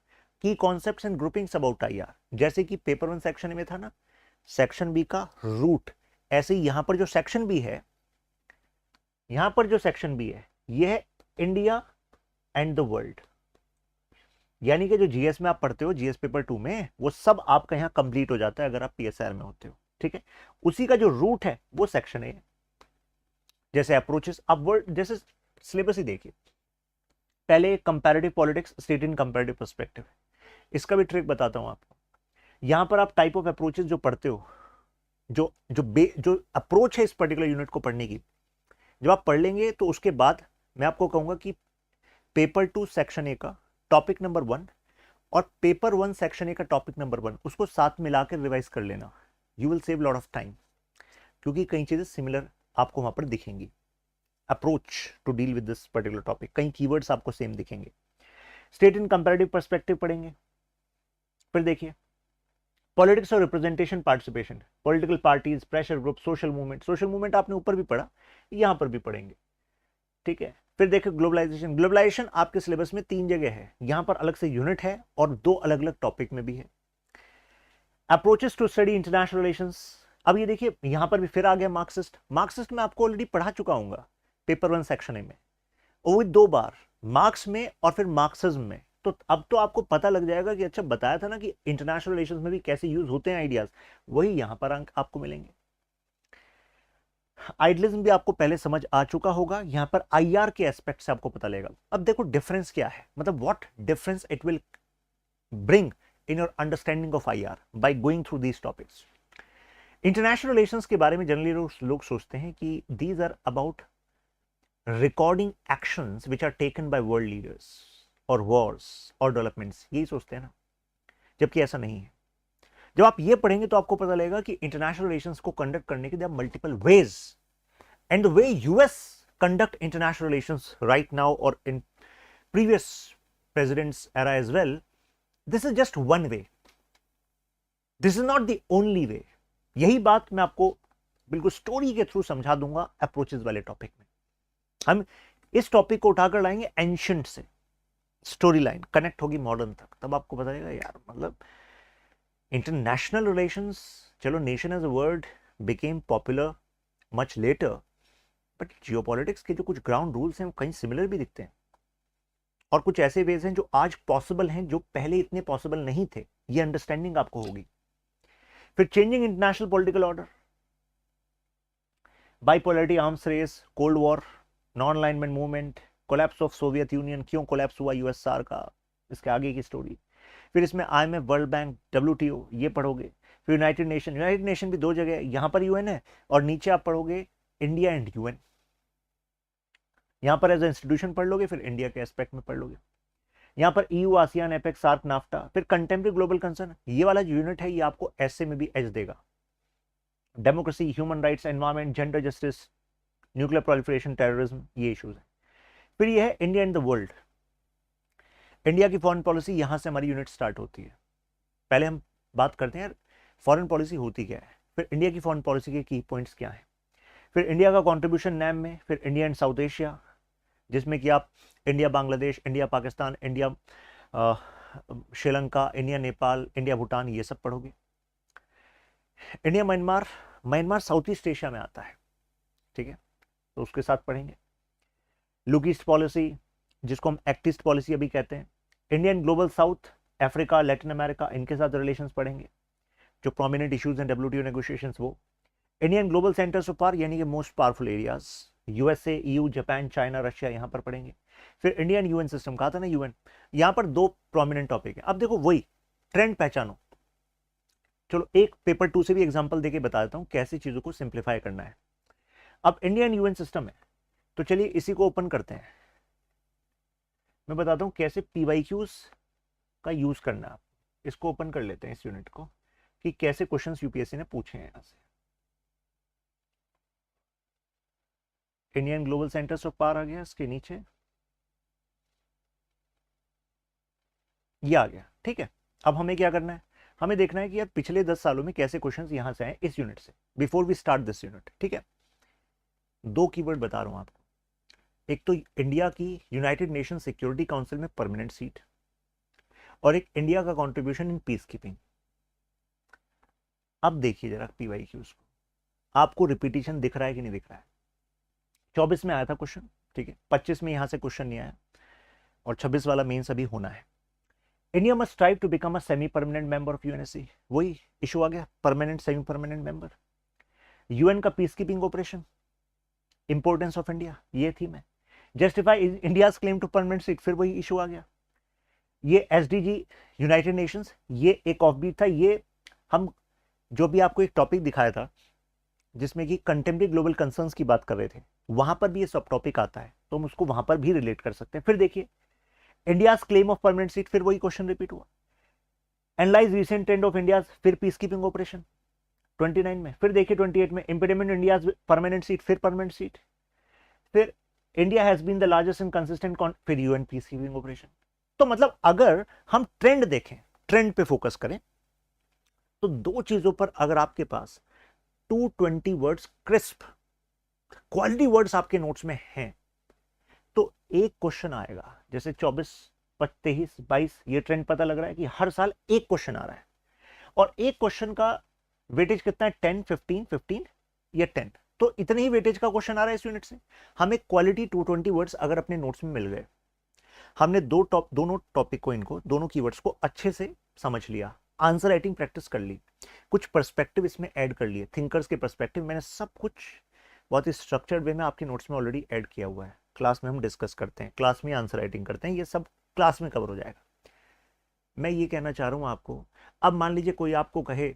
key concepts and groupings about IR, जैसे कि पेपर 1 सेक्शन में था ना सेक्शन बी का रूट, ऐसे ही यहां पर जो सेक्शन बी है, यहां पर जो सेक्शन बी है ये है इंडिया एंड द वर्ल्ड, यानी कि जो जीएस में आप पढ़ते हो, जीएस पेपर 2 में, वो सब आपका यहां कंप्लीट हो जाता है अगर आप पीएसआर में होते हो, ठीक है। उसी का जो रूट है वो सेक्शन ए है। जैसे अप्रोचेस, अब वर्ड जैसे सिलेबस ही देखिए, पहले comparative politics state in comparative perspective, इसका भी ट्रिक बताता हूं आपको। यहां पर आप टाइप ऑफ अप्रोचेस जो पढ़ते हो, जो अप्रोच है इस पर्टिकुलर यूनिट को पढ़ने की, जब आप पढ़ लेंगे तो उसके बाद मैं आपको कहूंगा कि पेपर 2 सेक्शन ए का टॉपिक नंबर 1 और पेपर 1 सेक्शन ए का टॉपिक नंबर 1 उसको साथ मिलाकर रिवाइज कर लेना। You will save lot of time, क्योंकि कई चीजें सिमिलर आपको वहां पर दिखेंगी। Approach to deal with this particular topic, कई कीवर्ड्स आपको सेम दिखेंगे। स्टेट इन कंपैरेटिव पर्सपेक्टिव पढ़ेंगे। फिर देखिए पॉलिटिक्स और representation participation, political parties, pressure group, social movement. Social movement आपने ऊपर भी पढ़ा, यहां पर भी पढ़ेंगे, ठीक है। फिर देखिए ग्लोबलाइजेशन, ग्लोबलाइजेशन आपके सिलेबस में 3 जगह है, यहां पर अलग से यूनिट है और 2 अलग अलग टॉपिक में भी है। Approaches to study international relations, अब ये देखिए यहां पर भी फिर आ गया मार्क्सिस्ट। मार्क्सिस्ट में आपको ऑलरेडी पढ़ा चुका हूं पेपर 1 सेक्शन में, वो 2 बार, मार्क्स में और फिर मार्क्सिज्म में। तो अब तो आपको पता लग जाएगा कि अच्छा बताया था ना कि इंटरनेशनल रिलेशंस में भी कैसे यूज होते हैं आइडियाज, वही यहां पर अंक आपको मिलेंगे। आइडियलिज्म भी आपको पहले समझ आ चुका होगा, यहां पर आईआर के एस्पेक्ट से आपको पता लगेगा। अब देखो डिफरेंस क्या है, मतलब what difference it will bring in your understanding of IR by going through these topics. International relations के बारे में जनरली लोग सोचते हैं कि these are about recording actions which are taken by world leaders और वॉर्स और डेवलपमेंट्स, यही सोचते हैं ना, जबकि ऐसा नहीं है। जब आप ये पढ़ेंगे तो आपको पता लगेगा कि इंटरनेशनल रिलेशंस को कंडक्ट करने के there are multiple ways, and the way US conduct international relations right now or in previous president's era as well, this is just one way, this is not the only way. यही बात मैं आपको बिल्कुल स्टोरी के थ्रू समझा दूंगा अप्रोचेस वाले टॉपिक में। हम इस टॉपिक को उठाकर लाएंगे एंशिएंट से, स्टोरी लाइन कनेक्ट होगी मॉडर्न तक, तब आपको पता चलेगा यार मतलब इंटरनेशनल रिलेशंस, चलो nation as a word became popular much later, but geopolitics के जो कुछ ग्राउंड रूल्स हैं वो कहीं सिमिलर भी दिखते हैं, और कुछ ऐसे वेज हैं जो आज पॉसिबल हैं जो पहले इतने पॉसिबल नहीं थे, ये अंडरस्टैंडिंग आपको होगी। फिर changing international political order, bipolarity, arms race, cold war, non alignment movement, collapse of Soviet Union, क्यों कोलैप्स हुआ यूएसआर का, इसके आगे की स्टोरी। फिर इसमें आईएमएफ, वर्ल्ड बैंक, डब्ल्यूटीओ ये पढ़ोगे। फिर यूनाइटेड नेशन भी 2 जगह है, यहां पर यूएन है और नीचे आप पढ़ोगे इंडिया एंड यूएन। यहां पर एज इंस्टीट्यूशन पढ़ लोगे, फिर इंडिया के एस्पेक्ट में पढ़ लोगे। यहां पर EU, ASEAN, APEC, SAARC, NAFTA. फिर कंटेम्प्रेरी ग्लोबल कंसर्न, ये वाला जो यूनिट है ये आपको ऐसे में भी एज देगा। Democracy, human rights, environment, gender justice, nuclear proliferation, terrorism, ये इश्यूज है। फिर ये है India and the world, India की फॉरेन पॉलिसी, यहां से हमारी यूनिट स्टार्ट होती है। पहले हम बात करते हैं फॉरेन पॉलिसी होती क्या है, फिर इंडिया की फॉरेन पॉलिसी के की पॉइंट्स क्या हैं, फिर इंडिया का कंट्रीब्यूशन नैम में, फिर इंडिया एंड साउथ एशिया, जिसमें कि आप India Bangladesh, India Pakistan, India Sri Lanka, India Nepal, India Bhutan, ये सब पढ़ोगे। India Myanmar, Myanmar south east Asia में आता है, ठीक है, तो उसके साथ पढ़ेंगे। लुक ईस्ट पॉलिसी, जिसको हम एक्ट ईस्ट पॉलिसी अभी कहते हैं। Indian global south, Africa, Latin America, इनके साथ रिलेशंस पढ़ेंगे, जो प्रोमिनेंट इश्यूज हैं डब्ल्यूटीओ नेगोशिएशंस वो। Indian global centres of power, यानी कि most powerful areas, USA, EU, Japan, China, Russia, यहां पर पढ़ेंगे। फिर इंडियन यूएन सिस्टम, कहा था ना यूएन, यहां पर 2 प्रोमिनेंट टॉपिक है। अब देखो वही ट्रेंड पहचानो, चलो एक पेपर 2 से भी एग्जांपल देके बता देता हूं कैसे चीजों को सिंप्लीफाई करना है। अब इंडियन यूएन सिस्टम है, तो चलिए इसी को ओपन करते हैं, मैं बताता हूं कैसे पीवाईक्यूज का यूज करना है। आप इसको ओपन कर लेते हैं इस यूनिट को, कि कैसे क्वेश्चंस यूपीएससी ने पूछे हैं यहां से। Indian global centres of power आ गया, इसके नीचे ये आ गया, ठीक है। अब हमें क्या करना है, हमें देखना है कि यार पिछले 10 सालों में कैसे क्वेश्चंस यहां से आए इस यूनिट से, before we start this unit, ठीक है। 2 कीवर्ड बता रहा हूं आपको, एक तो इंडिया की यूनाइटेड नेशन सिक्योरिटी काउंसिल में परमानेंट सीट, और एक इंडिया का कंट्रीब्यूशन इन पीस कीपिंग। अब देखिए जरा पीवाईक्यूज को, आपको रिपीटिशन दिख रहा है कि नहीं दिख रहा है? 24 में आया था क्वेश्चन, ठीक है, 25 में यहां से क्वेश्चन नहीं आया, और 26 वाला मेंस अभी होना है। India must strive to become a semi permanent member of UNSC, वही इशू आ गया, permanent semi permanent member. UN का peace keeping operation, importance of India, ये थी मैं। Justify India's claim to permanent seat, फिर वही इशू आ गया। ये एसडीजी यूनाइटेड नेशंस, ये एक ऑफ बीट था। ये हम जो भी आपको एक टॉपिक दिखाया था जिसमें कि कंटेम्प्रेरी ग्लोबल कंसर्न्स की बात कर रहे थे, वहां पर भी ये सब टॉपिक आता है, तो हम उसको वहां पर भी रिलेट कर सकते हैं। फिर देखिए India's claim of permanent seat, फिर वही क्वेश्चन रिपीट हुआ। Analyse recent trend of India, फिर पीस कीपिंग ऑपरेशन 29 में। फिर देखिए 28 में इंपेडिमेंट इंडिया परमानेंट सीट, फिर परमानेंट सीट। फिर India has been the largest and consistent, फिर यूएन पीस कीपिंग ऑपरेशन। तो मतलब अगर हम ट्रेंड देखें, ट्रेंड पे फोकस करें, तो दो चीजों पर अगर आपके पास 220 वर्ड्स क्रिस्प क्वालिटी वर्ड्स आपके नोट्स में हैं, तो एक क्वेश्चन आएगा। जैसे 24, 23, 22, ये ट्रेंड पता लग रहा है कि हर साल एक क्वेश्चन आ रहा है, और एक क्वेश्चन का वेटेज कितना है? 10, 15, 15 या 10, तो इतने ही वेटेज का क्वेश्चन आ रहा है इस यूनिट से। हमें क्वालिटी 220 वर्ड्स अगर अपने नोट्स में मिल गए, हमने दोनों टॉपिक को, इनको दोनों कीवर्ड्स को अच्छे से समझ लिया, आंसर राइटिंग प्रैक्टिस कर ली, कुछ पर्सपेक्टिव इसमें ऐड कर लिए, थिंकर्स के पर्सपेक्टिव, मैंने सब कुछ बहुत ही स्ट्रक्चर्ड वे में आपके नोट्स में ऑलरेडी ऐड किया हुआ है। क्लास में हम डिस्कस करते हैं, क्लास में आंसर राइटिंग करते हैं, ये सब क्लास में कवर हो जाएगा। मैं ये कहना चाह रहा हूं आपको, अब मान लीजिए कोई आपको कहे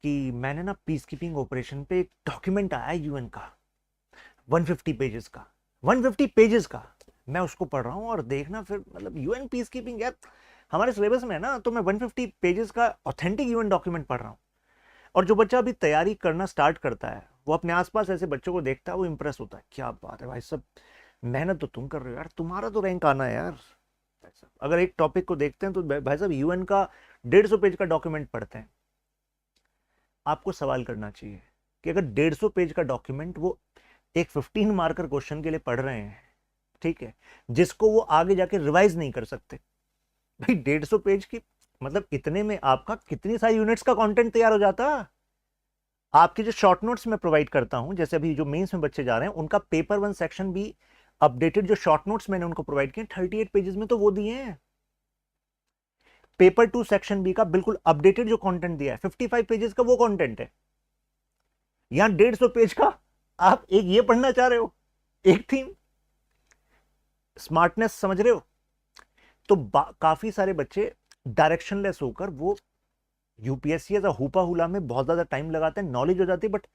कि मैंने ना पीस कीपिंग ऑपरेशन पे एक डॉक्यूमेंट आया यूएन का 150 पेजेस का, 150 पेजेस का, मैं उसको पढ़ रहा हूं और देखना फिर मतलब यूएन पीस कीपिंग, यार हमारे सिलेबस में है ना, तो मैं 150 पेजेस का ऑथेंटिक यूएन डॉक्यूमेंट पढ़ रहा हूं। और जो बच्चा अभी तैयारी करना स्टार्ट करता है, वो अपने आसपास ऐसे बच्चों को देखता है, वो इंप्रेस होता है, क्या बात है भाई सब, मेहनत तो तुम कर रहे हो यार, तुम्हारा तो रैंक आना है यार। अगर एक टॉपिक को देखते हैं तो भाई साहब यूएन का 150 पेज का डॉक्यूमेंट पढ़ते हैं, आपको सवाल करना चाहिए कि अगर 150 पेज का डॉक्यूमेंट वो एक 15 मार्कर क्वेश्चन के लिए पढ़ रहे हैं, ठीक है, जिसको वो आगे जाके रिवाइज नहीं कर सकते, भाई 150 पेज की मतलब इतने में आपका कितनी सारी यूनिट्स का कंटेंट तैयार हो जाता। आपके जो शॉर्ट नोट्स में प्रोवाइड करता हूं, जैसे अभी जो मेंस में बच्चे जा रहे हैं, उनका पेपर 1 सेक्शन भी अपडेटेड, जो शॉर्ट नोट्स मैंने उनको प्रोवाइड किए 38 पेजेस में, तो वो दिए हैं। पेपर 2 सेक्शन बी का बिल्कुल अपडेटेड जो कंटेंट दिया है 55 पेजेस का, वो कंटेंट है। यहां 150 पेज का आप एक ये पढ़ना चाह रहे हो, एक थीम, स्मार्टनेस समझ रहे हो? तो काफी सारे बच्चे डायरेक्शनलेस होकर वो यूपीएससी या हुपा हुला में बहुत ज्यादा टाइम लगाते हैं, नॉलेज हो जाती है, बट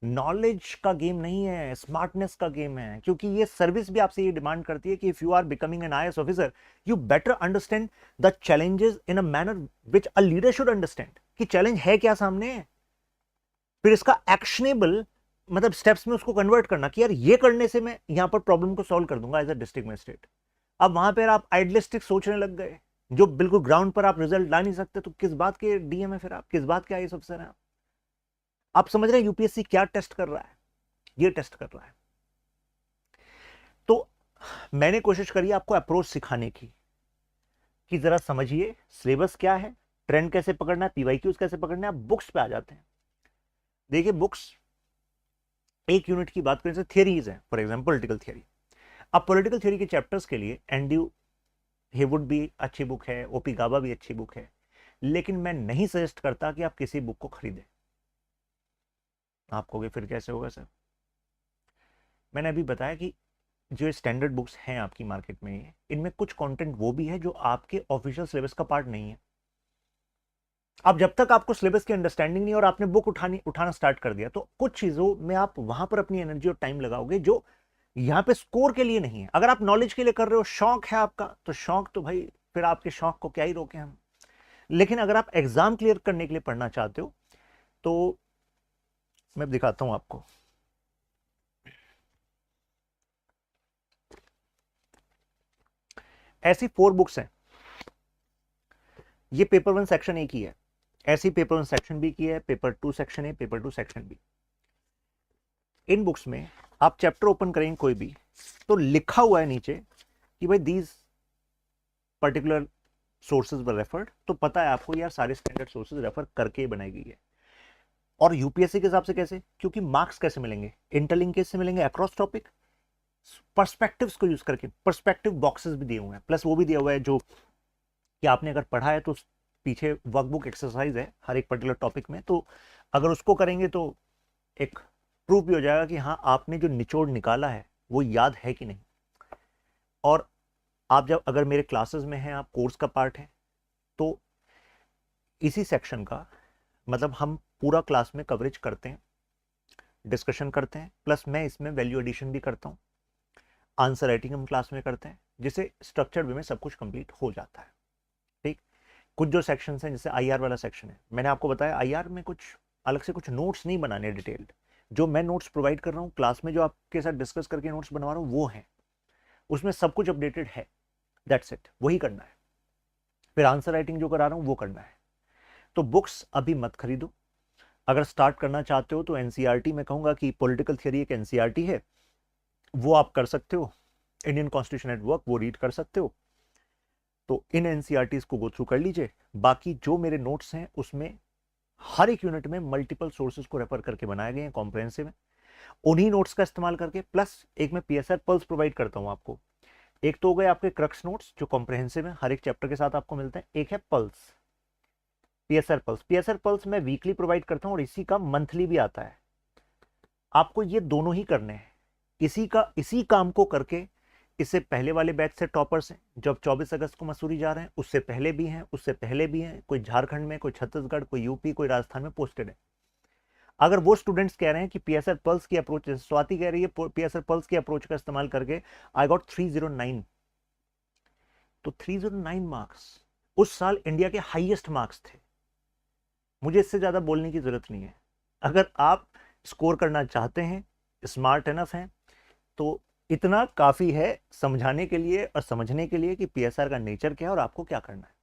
नॉलेज का गेम नहीं है, स्मार्टनेस का गेम है। क्योंकि ये सर्विस भी आपसे ये डिमांड करती है कि if you are becoming an IAS officer, you better understand the challenges in a manner which a leader should understand, कि चैलेंज है क्या सामने, फिर इसका एक्शनेबल मतलब स्टेप्स में उसको कन्वर्ट करना कि यार ये करने से मैं यहां पर प्रॉब्लम को सॉल्व कर दूंगा एज अ डिस्ट्रिक्ट मजिस्ट्रेट। अब वहां पर आप आइडियलिस्टिक सोचने लग गए, जो बिल्कुल ग्राउंड पर आप रिजल्ट ला नहीं सकते, तो किस बात के डीएम है फिर आप, किस बात के आईएएस ऑफिसर हैं आप समझ रहे हैं यूपीएससी क्या टेस्ट कर रहा है? ये टेस्ट कर रहा है। तो मैंने कोशिश करी आपको अप्रोच सिखाने की कि जरा समझिए सिलेबस क्या है, ट्रेंड कैसे पकड़ना है, पीवाईक्यूज कैसे पकड़ना है। आप बुक्स पे आ जाते हैं, देखिए बुक्स एक यूनिट की बात करें तो थियरीज है, फॉर एग्जाम्पल पॉलिटिकल थियरी। अब पॉलिटिकल थियरी के चैप्टर्स के लिए एंड्रयू हेवुड भी अच्छी बुक है, ओपी गाबा भी अच्छी बुक है, लेकिन मैं नहीं सजेस्ट करता कि आप किसी बुक को खरीदें। आप कहोगे फिर कैसे होगा सर? मैंने अभी बताया कि जो स्टैंडर्ड बुक्स हैं आपकी मार्केट में, इनमें कुछ कंटेंट वो भी है जो आपके ऑफिशियल सिलेबस का पार्ट नहीं है। अब जब तक आपको सिलेबस की अंडरस्टैंडिंग नहीं और आपने बुक उठाना स्टार्ट कर दिया, तो कुछ चीजों में आप वहां पर अपनी एनर्जी और टाइम लगाओगे जो यहां पे स्कोर के लिए नहीं है। अगर आप नॉलेज के लिए कर रहे हो, शौक है आपका, तो शौक तो भाई फिर आपके शौक को क्या ही रोके हम। लेकिन अगर आप एग्जाम क्लियर करने के लिए पढ़ना चाहते हो, तो मैं दिखाता हूं आपको। ऐसी 4 बुक्स हैं, ये पेपर 1 सेक्शन ए की है, ऐसी पेपर 1 सेक्शन बी की है, paper 2 section A, paper 2 section B. इन बुक्स में आप चैप्टर ओपन करेंगे कोई भी, तो लिखा हुआ है नीचे कि भाई these particular sources were referred, तो पता है आपको यार सारे स्टैंडर्ड सोर्सेज रेफर करके ही बनाई गई है। और यूपीएससी के हिसाब से कैसे, क्योंकि मार्क्स कैसे मिलेंगे, इंटरलिंकेज से मिलेंगे अक्रॉस टॉपिक, पर्सपेक्टिव्स को यूज करके, पर्सपेक्टिव बॉक्सेस भी दिए हुए हैं, प्लस वो भी दिया हुआ है जो कि आपने अगर पढ़ा है तो पीछे वर्कबुक एक्सरसाइज है हर एक पर्टिकुलर टॉपिक में, तो अगर उसको करेंगे तो एक प्रूफ भी हो जाएगा कि हाँ आपने जो निचोड़ निकाला है वो याद है कि नहीं। और आप जब अगर मेरे क्लासेस में हैं, आप कोर्स का पार्ट है, तो इसी सेक्शन का मतलब हम पूरा क्लास में कवरेज करते हैं, डिस्कशन करते हैं, प्लस मैं इसमें वैल्यू एडिशन भी करता हूँ, आंसर राइटिंग हम क्लास में करते हैं, जिससे स्ट्रक्चर्ड वे में सब कुछ कंप्लीट हो जाता है। ठीक, कुछ जो सेक्शंस हैं जैसे आईआर वाला सेक्शन है, मैंने आपको बताया आईआर में कुछ अलग से कुछ नोट्स नहीं बनाने डिटेल्ड, जो मैं नोट्स प्रोवाइड कर रहा हूँ क्लास में, जो आपके साथ डिस्कस करके नोट्स बनवा रहा हूँ वो है, उसमें सब कुछ अपडेटेड है, दैट्स इट, वही करना है। फिर आंसर राइटिंग जो करा रहा हूँ वो करना है। तो बुक्स अभी मत खरीदो, अगर स्टार्ट करना चाहते हो तो एनसीईआरटी में कहूंगा कि पॉलिटिकल थियरी एक एनसीईआरटी है, वो आप कर सकते हो, इंडियन कॉन्स्टिट्यूशन एट वर्क वो रीड कर सकते हो, तो इन एनसीईआरटीज को गो थ्रू कर लीजिए। बाकी जो मेरे नोट्स हैं उसमें हर एक यूनिट में मल्टीपल सोर्सेज को रेफर करके बनाए गए हैं कॉम्प्रिहेंसिव में, उन्हीं नोट्स का इस्तेमाल करके, प्लस एक मैं पीएसआर पल्स प्रोवाइड करता हूं आपको। एक तो हो गए आपके क्रक्स नोट्स जो कॉम्प्रिहेंसिव है, हर एक चैप्टर के साथ आपको मिलते हैं, एक है pulse, PSR pulse. PSR pulse मैं वीकली प्रोवाइड करता हूं और इसी का मंथली भी आता है। आपको ये दोनों ही करने हैं, इसी काम को करके, इससे पहले वाले बैच से टॉपर्स हैं, जब 24 अगस्त को मसूरी जा रहे हैं, उससे पहले भी हैं, उससे पहले भी हैं, कोई झारखंड में, कोई छत्तीसगढ़, कोई यूपी, कोई राजस्थान में पोस्टेड है। अगर वो स्टूडेंट्स कह रहे हैं कि पीएसआर पल्स की अप्रोच, स्वाति कह रही है पीएसआर पल्स की अप्रोच का इस्तेमाल करके आई गॉट 309, तो 309 मार्क्स उस साल इंडिया के हाईएस्ट मार्क्स थे। मुझे इससे ज्यादा बोलने की जरूरत नहीं है। अगर आप स्कोर करना चाहते हैं, स्मार्ट इनफ हैं, तो इतना काफी है समझाने के लिए और समझने के लिए कि पीएसआर का नेचर क्या है और आपको क्या करना है।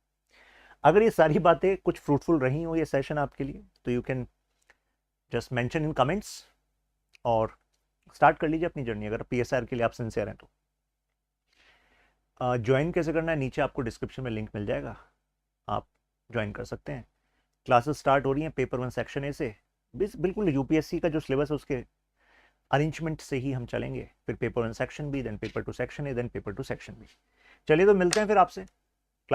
अगर ये सारी बातें कुछ फ्रूटफुल रही हो ये सेशन आपके लिए, तो you can just mention in comments और स्टार्ट कर लीजिए अपनी जर्नी, अगर पीएसआर के लिए आप सिंसियर हैं तो। ज्वाइन कैसे करना है, नीचे आपको डिस्क्रिप्शन में लिंक मिल जाएगा, आप ज्वाइन कर सकते हैं। क्लासेस स्टार्ट हो रही हैं पेपर 1 सेक्शन ए से, बिल्कुल यूपीएससी का जो सिलेबस है उसके अरेंजमेंट से ही हम चलेंगे, फिर paper 1 section B, then paper 2 section A, then paper 2 section B. चलिए तो मिलते हैं फिर आपसे